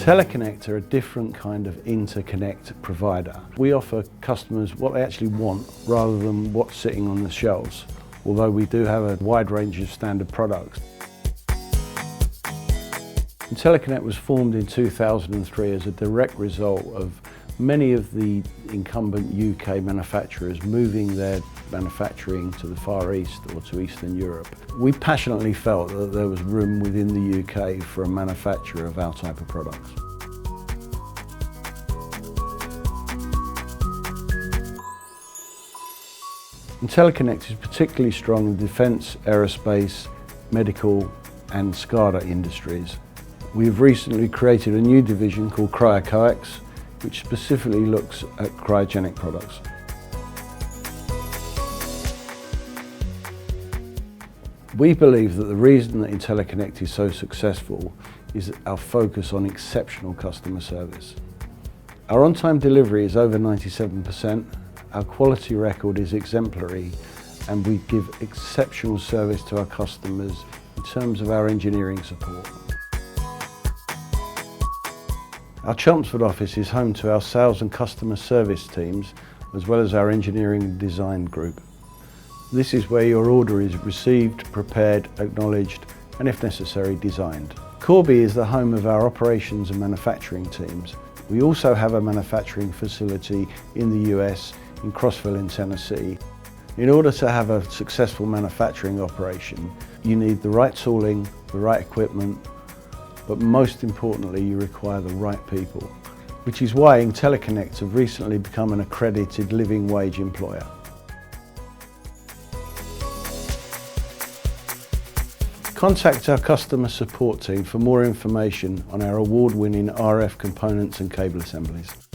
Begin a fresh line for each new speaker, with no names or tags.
Interconnect are a different kind of interconnect provider. We offer customers what they actually want rather than what's sitting on the shelves, although we do have a wide range of standard products. Interconnect was formed in 2003 as a direct result of many of the incumbent UK manufacturers moving their manufacturing to the Far East or to Eastern Europe. We passionately felt that there was room within the UK for a manufacturer of our type of products. Intelliconnect is particularly strong in defence, aerospace, medical and SCADA industries. We've recently created a new division called Cryocoax, which specifically looks at cryogenic products. We believe that the reason that Interconnect is so successful is our focus on exceptional customer service. Our on-time delivery is over 97%, our quality record is exemplary, and we give exceptional service to our customers in terms of our engineering support. Our Chelmsford office is home to our sales and customer service teams, as well as our engineering and design group. This is where your order is received, prepared, acknowledged, and if necessary, designed. Corby is the home of our operations and manufacturing teams. We also have a manufacturing facility in the US, in Crossville in Tennessee. In order to have a successful manufacturing operation, you need the right tooling, the right equipment, but most importantly, you require the right people, which is why Intelliconnect have recently become an accredited living wage employer. Contact our customer support team for more information on our award-winning RF components and cable assemblies.